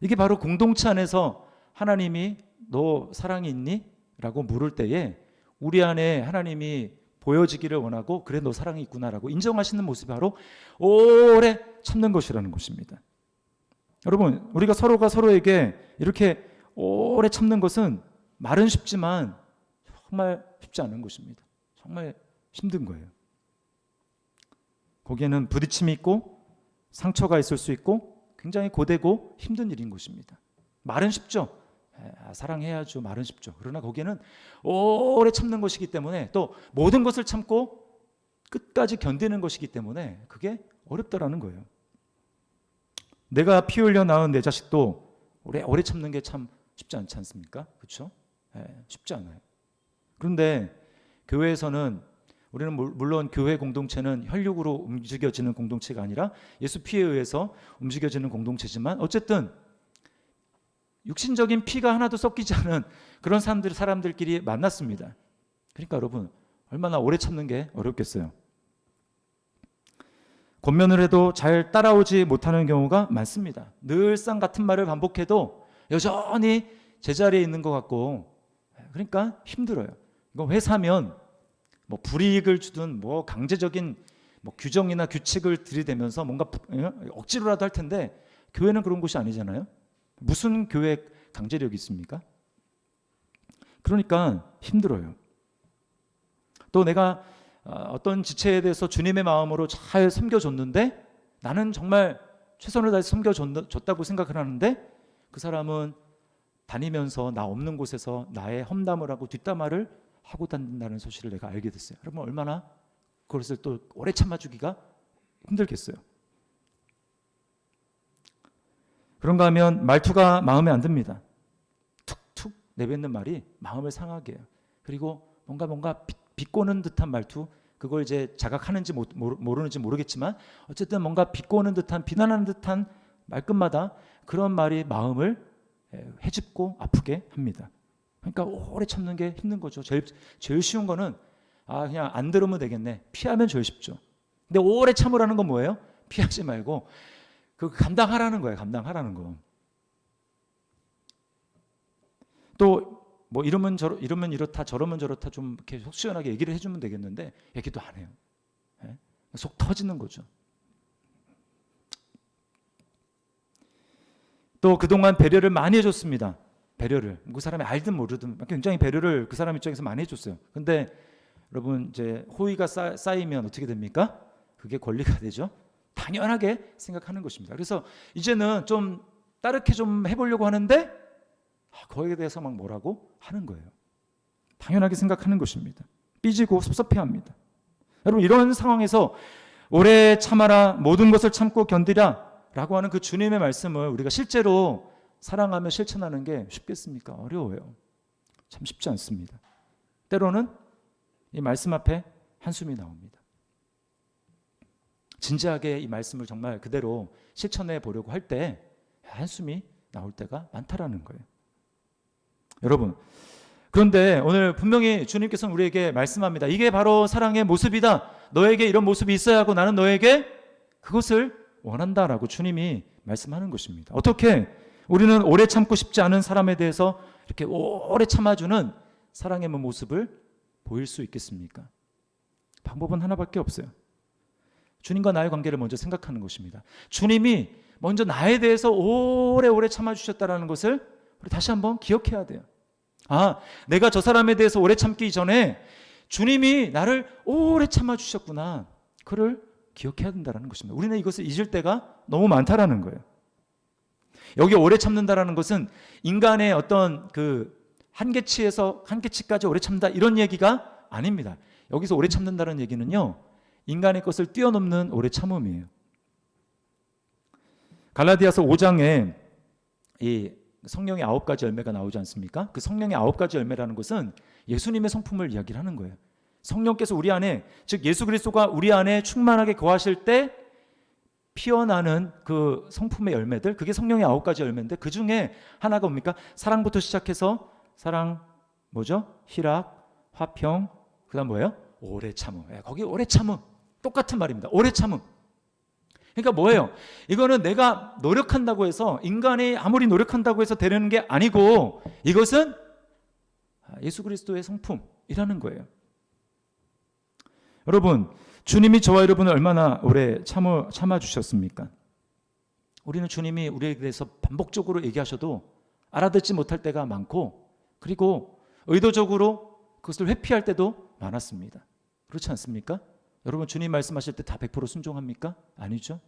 이게 바로 공동체 안에서 하나님이 너 사랑이 있니? 라고 물을 때에 우리 안에 하나님이 보여지기를 원하고 그래 너 사랑이 있구나라고 인정하시는 모습이 바로 오래 참는 것이라는 것입니다. 여러분, 우리가 서로가 서로에게 이렇게 오래 참는 것은 말은 쉽지만 정말 쉽지 않은 것입니다. 정말 힘든 거예요. 거기에는 부딪힘이 있고 상처가 있을 수 있고 굉장히 고되고 힘든 일인 것입니다. 말은 쉽죠. 사랑해야죠. 말은 쉽죠. 그러나 거기에는 오래 참는 것이기 때문에 또 모든 것을 참고 끝까지 견디는 것이기 때문에 그게 어렵다라는 거예요. 내가 피 흘려 낳은 내 자식도 오래 참는 게 참 쉽지 않지 않습니까? 그렇죠? 쉽지 않아요. 그런데 교회에서는 우리는 물론 교회 공동체는 혈육으로 움직여지는 공동체가 아니라 예수 피에 의해서 움직여지는 공동체지만 어쨌든 육신적인 피가 하나도 섞이지 않은 그런 사람들끼리 만났습니다. 그러니까 여러분 얼마나 오래 참는 게 어렵겠어요. 권면을 해도 잘 따라오지 못하는 경우가 많습니다. 늘상 같은 말을 반복해도 여전히 제자리에 있는 것 같고 그러니까 힘들어요. 이거 회사면 뭐 불이익을 주든 뭐 강제적인 뭐 규정이나 규칙을 들이대면서 뭔가 억지로라도 할 텐데 교회는 그런 곳이 아니잖아요. 무슨 교회 강제력이 있습니까? 그러니까 힘들어요. 또 내가 어떤 지체에 대해서 주님의 마음으로 잘 섬겨줬는데 나는 정말 최선을 다해서 섬겨줬다고 생각을 하는데 그 사람은 다니면서 나 없는 곳에서 나의 험담을 하고 뒷담화를 하고 다닌다는 소식을 내가 알게 됐어요. 여러분 얼마나 그것을 또 오래 참아주기가 힘들겠어요. 그런가 하면 말투가 마음에 안 듭니다. 툭툭 내뱉는 말이 마음을 상하게 해요. 그리고 뭔가 비꼬는 듯한 말투, 그걸 이제 자각하는지 모르는지 모르겠지만 어쨌든 뭔가 비꼬는 듯한 비난하는 듯한 말끝마다 그런 말이 마음을 해집고 아프게 합니다. 그러니까 오래 참는 게 힘든 거죠. 제일 쉬운 거는 그냥 안 들으면 되겠네. 피하면 제일 쉽죠. 근데 오래 참으라는 건 뭐예요? 피하지 말고 그 감당하라는 거예요. 감당하라는 거. 또 뭐 이러면 이렇다 저러면 저렇다 좀 이렇게 속 시원하게 얘기를 해주면 되겠는데 얘기도 안 해요. 속 터지는 거죠. 또 그동안 배려를 많이 해줬습니다. 배려를 그 사람이 알든 모르든 굉장히 배려를 그 사람 입장에서 많이 해줬어요. 근데 여러분 이제 호의가 쌓이면 어떻게 됩니까? 그게 권리가 되죠. 당연하게 생각하는 것입니다. 그래서 이제는 좀 따르게 좀 해보려고 하는데 거기에 대해서 막 뭐라고 하는 거예요. 당연하게 생각하는 것입니다. 삐지고 섭섭해합니다. 여러분 이런 상황에서 오래 참아라 모든 것을 참고 견디라 라고 하는 그 주님의 말씀을 우리가 실제로 사랑하며 실천하는 게 쉽겠습니까? 어려워요. 참 쉽지 않습니다. 때로는 이 말씀 앞에 한숨이 나옵니다. 진지하게 이 말씀을 정말 그대로 실천해 보려고 할 때 한숨이 나올 때가 많다라는 거예요. 여러분, 그런데 오늘 분명히 주님께서는 우리에게 말씀합니다. 이게 바로 사랑의 모습이다. 너에게 이런 모습이 있어야 하고 나는 너에게 그것을 원한다라고 주님이 말씀하는 것입니다. 어떻게 우리는 오래 참고 싶지 않은 사람에 대해서 이렇게 오래 참아주는 사랑의 모습을 보일 수 있겠습니까? 방법은 하나밖에 없어요. 주님과 나의 관계를 먼저 생각하는 것입니다. 주님이 먼저 나에 대해서 오래오래 참아주셨다는 것을 우리 다시 한번 기억해야 돼요. 내가 저 사람에 대해서 오래 참기 전에 주님이 나를 오래 참아주셨구나. 그를 기억해야 된다는 것입니다. 우리는 이것을 잊을 때가 너무 많다라는 거예요. 여기 오래 참는다라는 것은 인간의 어떤 그 한계치에서 한계치까지 오래 참다 이런 얘기가 아닙니다. 여기서 오래 참는다는 얘기는요, 인간의 것을 뛰어넘는 오래 참음이에요. 갈라디아서 5장에 이 성령의 9가지 열매가 나오지 않습니까? 그 성령의 9가지 열매라는 것은 예수님의 성품을 이야기를 하는 거예요. 성령께서 우리 안에, 즉 예수 그리스도가 우리 안에 충만하게 거하실 때 피어나는 그 성품의 열매들, 그게 성령의 9가지 열매인데 그 중에 하나가 뭡니까? 사랑부터 시작해서 사랑 뭐죠? 희락, 화평, 그다음 뭐예요? 오래 참음. 거기 오래 참음. 똑같은 말입니다. 오래 참음. 그러니까 뭐예요? 이거는 내가 노력한다고 해서, 인간이 아무리 노력한다고 해서 되는 게 아니고, 이것은 예수 그리스도의 성품이라는 거예요. 여러분, 주님이 저와 여러분을 얼마나 오래 참아주셨습니까? 우리는 주님이 우리에 대해서 반복적으로 얘기하셔도 알아듣지 못할 때가 많고, 그리고 의도적으로 그것을 회피할 때도 많았습니다. 그렇지 않습니까? 여러분, 주님 말씀하실 때 다 100% 순종합니까? 아니죠.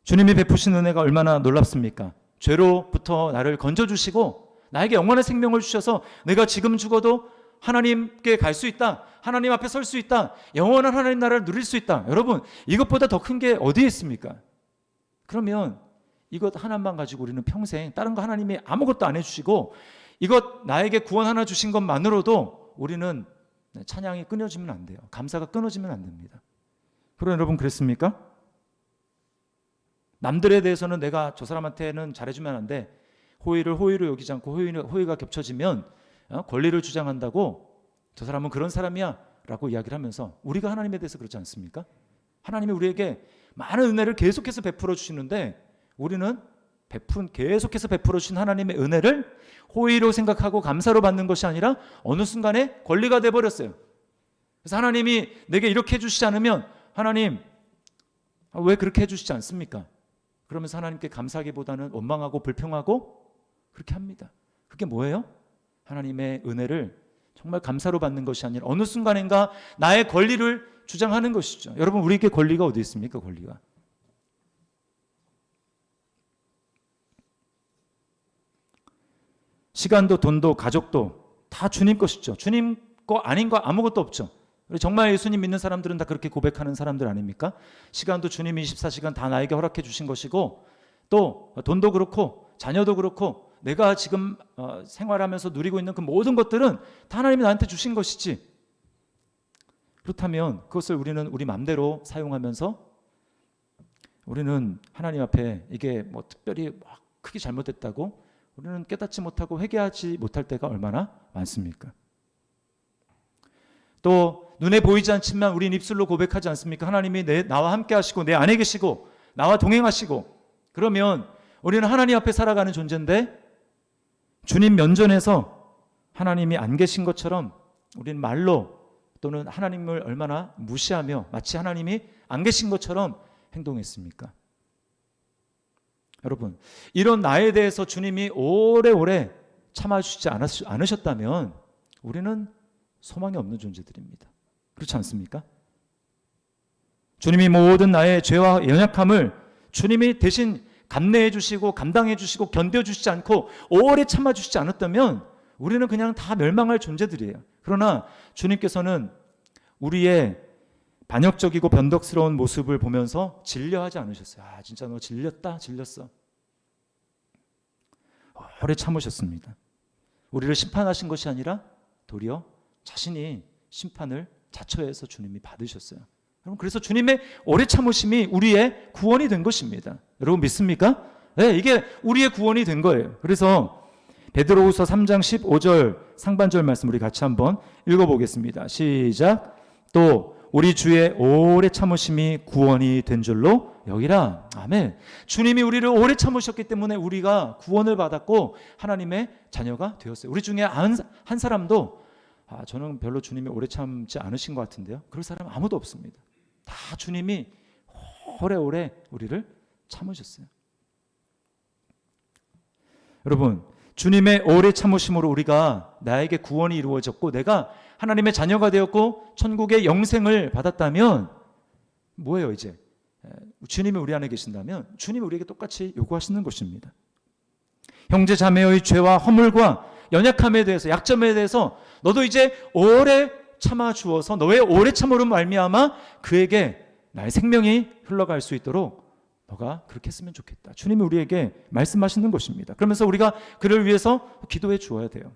주님이 베푸신 은혜가 얼마나 놀랍습니까? 죄로부터 나를 건져주시고 나에게 영원한 생명을 주셔서 내가 지금 죽어도 하나님께 갈 수 있다, 하나님 앞에 설 수 있다, 영원한 하나님 나라를 누릴 수 있다. 여러분, 이것보다 더 큰 게 어디에 있습니까? 그러면 이것 하나만 가지고 우리는 평생 다른 거 하나님이 아무것도 안 해주시고 이것 나에게 구원 하나 주신 것만으로도 우리는 찬양이 끊어지면 안 돼요. 감사가 끊어지면 안 됩니다. 그럼 여러분, 그랬습니까? 남들에 대해서는 내가 저 사람한테는 잘해주면 안 돼, 호의를 호의로 여기지 않고 호의가 겹쳐지면 권리를 주장한다고, 저 사람은 그런 사람이야 라고 이야기를 하면서, 우리가 하나님에 대해서 그렇지 않습니까? 하나님이 우리에게 많은 은혜를 계속해서 베풀어 주시는데 우리는 계속해서 베풀어 주신 하나님의 은혜를 호의로 생각하고 감사로 받는 것이 아니라 어느 순간에 권리가 돼버렸어요. 그래서 하나님이 내게 이렇게 해주시지 않으면, 하나님 왜 그렇게 해주시지 않습니까? 그러면서 하나님께 감사하기보다는 원망하고 불평하고 그렇게 합니다. 그게 뭐예요? 하나님의 은혜를 정말 감사로 받는 것이 아니라 어느 순간인가 나의 권리를 주장하는 것이죠. 여러분, 우리에게 권리가 어디 있습니까? 권리가. 시간도 돈도 가족도 다 주님 것이죠. 주님 거 아닌 거 아무것도 없죠. 정말 예수님 믿는 사람들은 다 그렇게 고백하는 사람들 아닙니까? 시간도 주님이 24시간 다 나에게 허락해 주신 것이고, 또 돈도 그렇고 자녀도 그렇고 내가 지금 생활하면서 누리고 있는 그 모든 것들은 다 하나님이 나한테 주신 것이지. 그렇다면 그것을 우리는 우리 마음대로 사용하면서 우리는 하나님 앞에 이게 뭐 특별히 크게 잘못됐다고 우리는 깨닫지 못하고 회개하지 못할 때가 얼마나 많습니까? 또 눈에 보이지 않지만 우린 입술로 고백하지 않습니까? 하나님이 나와 함께 하시고 내 안에 계시고 나와 동행하시고, 그러면 우리는 하나님 앞에 살아가는 존재인데, 주님 면전에서 하나님이 안 계신 것처럼 우리는 말로 또는 하나님을 얼마나 무시하며 마치 하나님이 안 계신 것처럼 행동했습니까? 여러분, 이런 나에 대해서 주님이 오래오래 참아주시지 않으셨다면 우리는 소망이 없는 존재들입니다. 그렇지 않습니까? 주님이 모든 나의 죄와 연약함을 주님이 대신 감내해 주시고 감당해 주시고 견뎌 주시지 않고 오래 참아 주시지 않았다면 우리는 그냥 다 멸망할 존재들이에요. 그러나 주님께서는 우리의 반역적이고 변덕스러운 모습을 보면서 진려하지 않으셨어요. 진짜 너 질렸어. 오래 참으셨습니다. 우리를 심판하신 것이 아니라 도리어 자신이 심판을 자처해서 주님이 받으셨어요. 여러분, 그래서 주님의 오래 참으심이 우리의 구원이 된 것입니다. 여러분, 믿습니까? 네, 이게 우리의 구원이 된 거예요. 그래서 베드로후서 3장 15절 상반절 말씀 우리 같이 한번 읽어보겠습니다. 시작. 또 우리 주의 오래 참으심이 구원이 된 줄로 여기라. 아멘. 주님이 우리를 오래 참으셨기 때문에 우리가 구원을 받았고 하나님의 자녀가 되었어요. 우리 중에 한 사람도 저는 별로 주님이 오래 참지 않으신 것 같은데요, 그럴 사람 아무도 없습니다. 다 주님이 오래오래 우리를 참으셨어요. 여러분, 주님의 오래 참으심으로 우리가 나에게 구원이 이루어졌고 내가 하나님의 자녀가 되었고 천국의 영생을 받았다면 뭐예요? 이제 주님이 우리 안에 계신다면 주님이 우리에게 똑같이 요구하시는 것입니다. 형제 자매의 죄와 허물과 연약함에 대해서, 약점에 대해서 너도 이제 오래 참아 주어서 너의 오래 참으로 말미암아 그에게 나의 생명이 흘러갈 수 있도록 너가 그렇게 했으면 좋겠다. 주님이 우리에게 말씀하시는 것입니다. 그러면서 우리가 그를 위해서 기도해 주어야 돼요.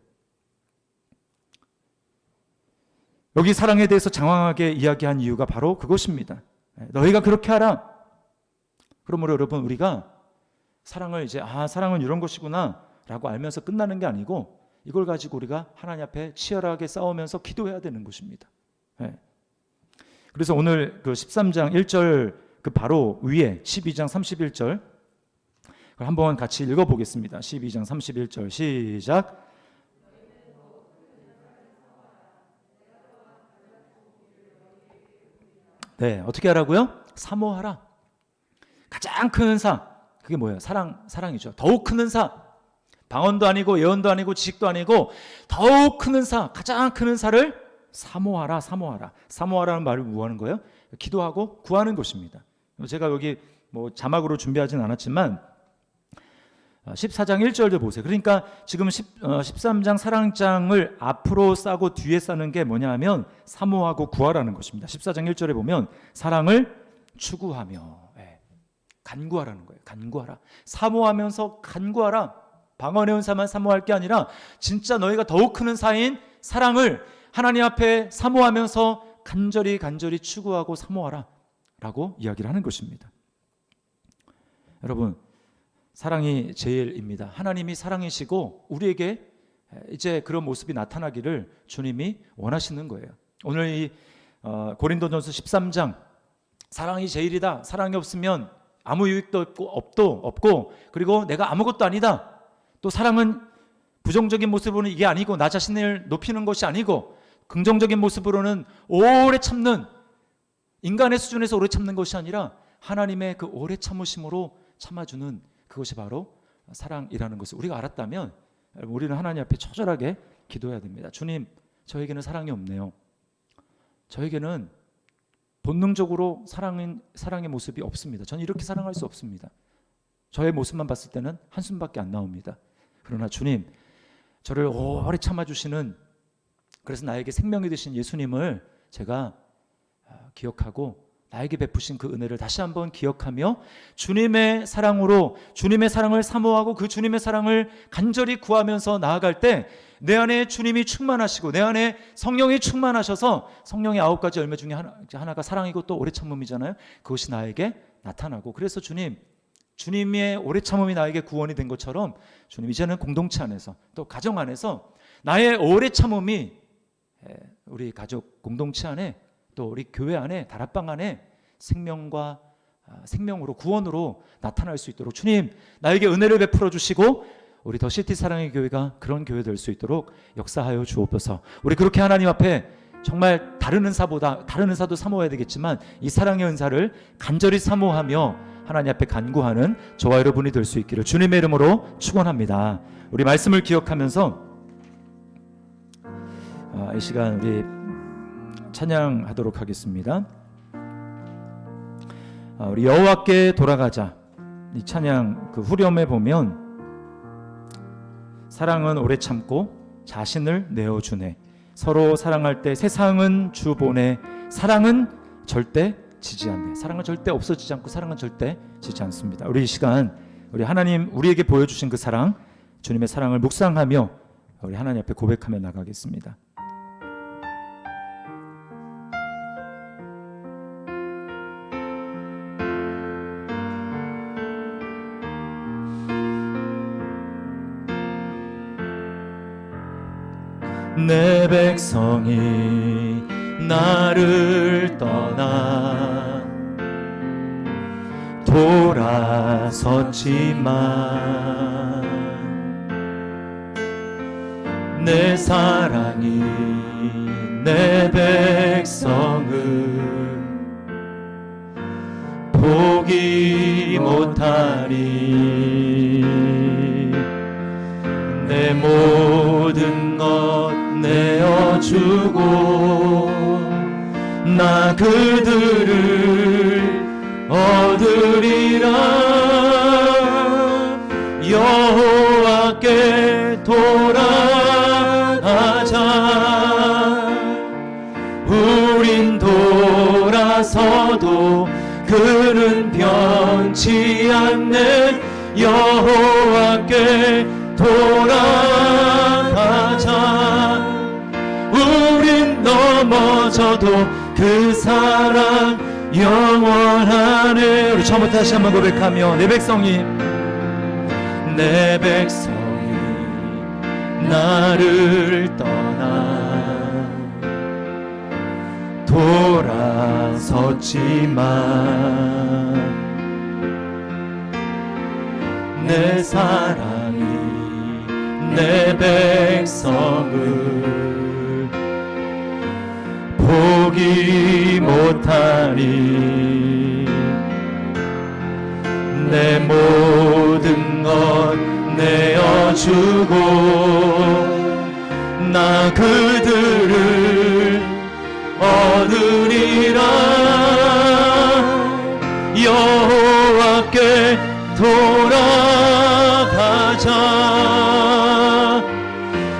여기 사랑에 대해서 장황하게 이야기한 이유가 바로 그것입니다. 너희가 그렇게 하라. 그러므로 여러분, 우리가 사랑을 이제 사랑은 이런 것이구나 라고 알면서 끝나는 게 아니고, 이걸 가지고 우리가 하나님 앞에 치열하게 싸우면서 기도해야 되는 것입니다. 그래서 오늘 그 13장 1절 그 바로 위에 12장 31절 한번 같이 읽어보겠습니다. 12장 31절 시작. 네, 어떻게 하라고요? 사모하라. 가장 큰 은사, 그게 뭐예요? 사랑이죠. 더욱 큰 은사, 방언도 아니고 예언도 아니고 지식도 아니고 더욱 큰 은사, 가장 큰 은사를 사모하라. 사모하라는 말을 뭐 하는 거예요? 기도하고 구하는 것입니다. 제가 여기 뭐 자막으로 준비하진 않았지만 14장 1절도 보세요. 그러니까 지금 13장 사랑장을 앞으로 싸고 뒤에 싸는 게 뭐냐 하면 사모하고 구하라는 것입니다. 14장 1절에 보면 사랑을 추구하며 간구하라는 거예요. 간구하라. 사모하면서 간구하라. 방언의 은사만 사모할 게 아니라 진짜 너희가 더욱 큰 은사인 사랑을 하나님 앞에 사모하면서 간절히 추구하고 사모하라 라고 이야기를 하는 것입니다. 여러분, 사랑이 제일입니다. 하나님이 사랑이시고 우리에게 이제 그런 모습이 나타나기를 주님이 원하시는 거예요. 오늘 이 고린도전서 13장 사랑이 제일이다. 사랑이 없으면 아무 유익도 없고 그리고 내가 아무것도 아니다. 또 사랑은 부정적인 모습으로는 이게 아니고 나 자신을 높이는 것이 아니고 긍정적인 모습으로는 오래 참는, 인간의 수준에서 오래 참는 것이 아니라 하나님의 그 오래 참으심으로 참아주는 그것이 바로 사랑이라는 것을 우리가 알았다면 우리는 하나님 앞에 처절하게 기도해야 됩니다. 주님, 저에게는 사랑이 없네요. 저에게는 본능적으로 사랑의 모습이 없습니다. 저는 이렇게 사랑할 수 없습니다. 저의 모습만 봤을 때는 한숨밖에 안 나옵니다. 그러나 주님, 저를 오래 참아주시는, 그래서 나에게 생명이 되신 예수님을 제가 기억하고 나에게 베푸신 그 은혜를 다시 한번 기억하며 주님의 사랑으로 주님의 사랑을 사모하고 그 주님의 사랑을 간절히 구하면서 나아갈 때 내 안에 주님이 충만하시고 내 안에 성령이 충만하셔서 성령의 9가지 열매 중에 하나가 사랑이고 또 오래 참음이잖아요. 그것이 나에게 나타나고, 그래서 주님의 오래 참음이 나에게 구원이 된 것처럼 주님, 이제는 공동체 안에서 또 가정 안에서 나의 오래 참음이 우리 가족 공동체 안에 또 우리 교회 안에 다락방 안에 생명으로 구원으로 나타날 수 있도록 주님, 나에게 은혜를 베풀어 주시고 우리 더 시티 사랑의 교회가 그런 교회 될 수 있도록 역사하여 주옵소서. 우리 그렇게 하나님 앞에 정말 다른 은사도 사모해야 되겠지만 이 사랑의 은사를 간절히 사모하며 하나님 앞에 간구하는 저와 여러분이 될 수 있기를 주님의 이름으로 축원합니다. 우리 말씀을 기억하면서 이 시간 우리 찬양하도록 하겠습니다. 우리 여호와께 돌아가자, 이 찬양 그 후렴에 보면 사랑은 오래 참고 자신을 내어주네, 서로 사랑할 때 세상은 주 보내, 사랑은 절대 지지 않네. 사랑은 절대 없어지지 않고 사랑은 절대 지지 않습니다. 우리 이 시간 우리 하나님 우리에게 보여주신 그 사랑, 주님의 사랑을 묵상하며 우리 하나님 앞에 고백하며 나가겠습니다. 내 백성이 나를 떠나 돌아섰지만 내 사랑이 내 백성을 포기 못하리. 내 모든 것 내어주고 나 그들을 얻으리라. 여호와께 돌아가자. 우린 돌아서도 그는 변치 않네. 여호와께 돌아가자. 우린 넘어져도 넘어져도 그 사랑 영원하네. 우리 처음부터 다시 한번 고백하며 내 백성이 나를 떠나 돌아섰지만 내 사랑이 내 백성을 포기 못하니 내 모든 것 내어주고 나 그들을 얻으리라. 여호와께 돌아가자.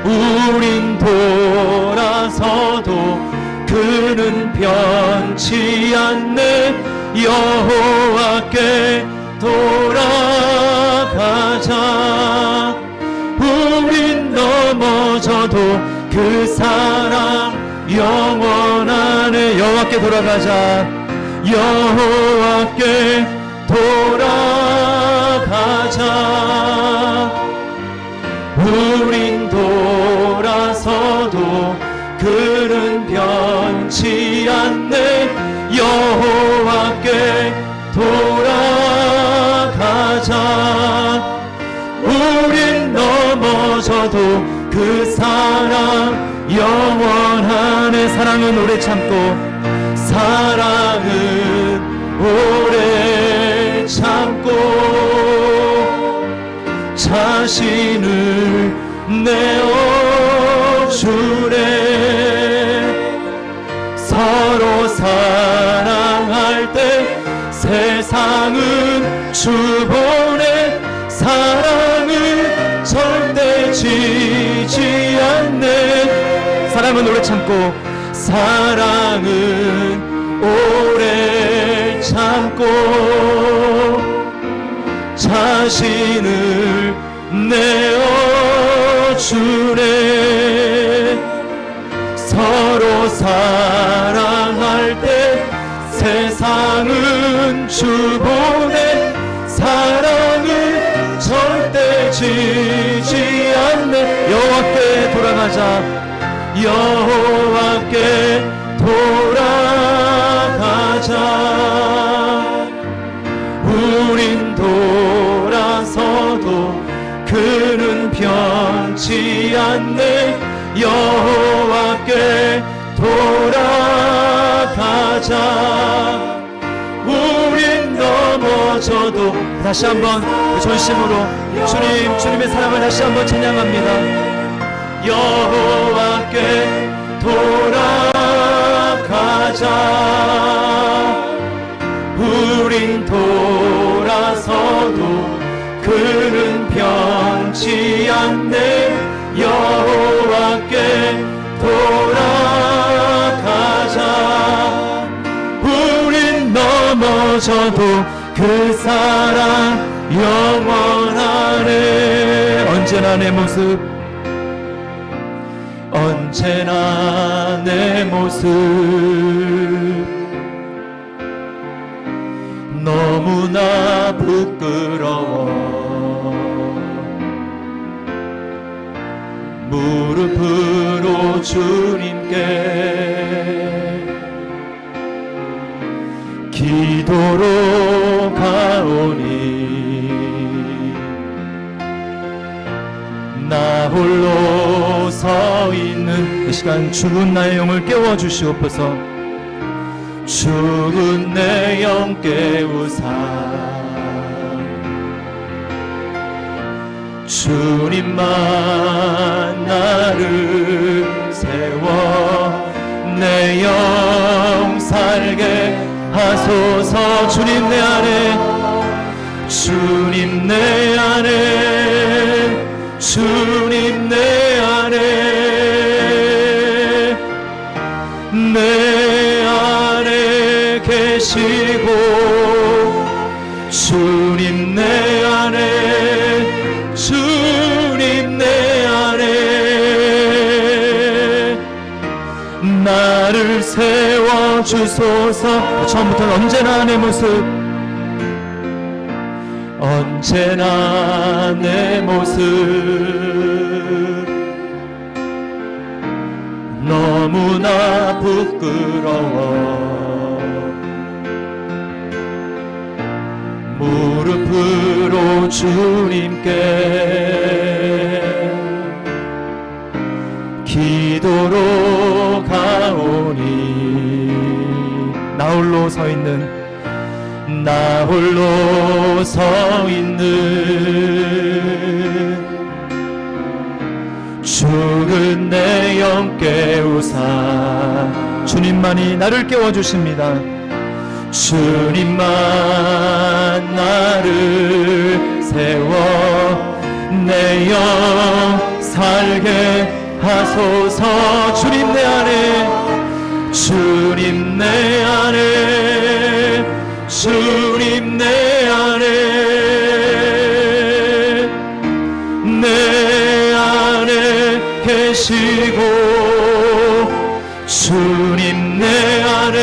우린 돌아서도 그는 변치 않네. 여호와께 돌아가자. 우린 넘어져도 그 사랑 영원하네. 여호와께 돌아가자. 여호와께 돌아가자. 우린 돌아서도 그는 변치 않네. 여호와께 돌아가자. 우린 넘어져도 그 사랑 영원하네. 사랑은 오래 참고 사랑은 오래 참고 자신을 내어주네. 서로 사랑할 때 세상은 주보내. 사랑은 절대 지지 않네. 사랑은 오래 참고 사랑은 오래 참고 자신을 내어주네. 서로 사랑할 때 세상은 주보내. 사랑은 절대 지지 않네. 여호와께 돌아가자. 여호와께 돌아가자. 우린 돌아서도 그는 변치 않네. 여호와께 돌아가자. 우린 넘어져도 다시 한번 전심으로 주님의 사랑을 다시 한번 찬양합니다. 여호와께 돌아가자. 우린 돌아서도 그는 변치 않네. 여호와께 돌아가자. 우린 넘어져도 그 사랑 영원하네. 언제나 내 모습, 언제나 내 모습 너무나 부끄러워. 무릎으로 주님께 기도로 가오니 나 홀로 서 있는 이 시간 죽은 나의 영을 깨워주시옵소서. 죽은 내 영 깨우사 주님만 나를 세워 내 영 살게 하소서. 주님 내 안에, 주님 내 안에, 주님 내 안에, 내 안에 계시고 주님 내 안에, 주님 내 안에 나를 세워주소서. 처음부터 언제나 내 모습, 언제나 내 모습 너무나 부끄러워. 무릎으로 주님께 기도로 가오니 나 홀로 서 있는, 나 홀로 서 있는 죽은 내 영 깨우사. 주님만이 나를 깨워주십니다. 주님만 나를 세워 내 영 살게 하소서. 주님 내 안에, 주님 내 안에, 주님 내 안에, 내 안에 계시고, 주님 내 안에,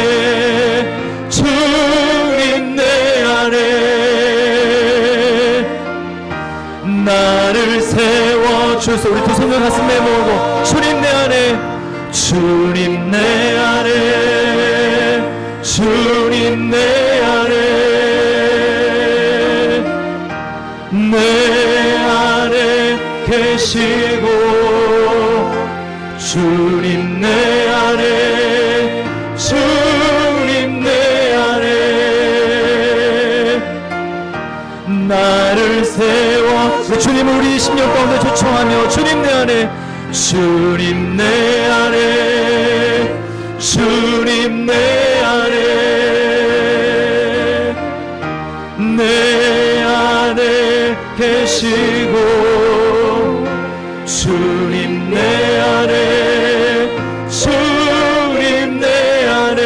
주님 내 안에 나를 세워주소. 우리 두 손을 가슴에 모으고, 주님 내 안에, 주님 내 안에, 주님 내 안에, 내 안에 계시고, 주님 내 안에, 주님 내 안에 나를 세워. 주님을 우리 심령 가운데 초청하며, 주님 내 안에, 주님 내 안에, 주님 내 안에, 내 안에 계시고, 주님 내 안에, 주님 내 안에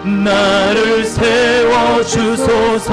나를 세워주소서.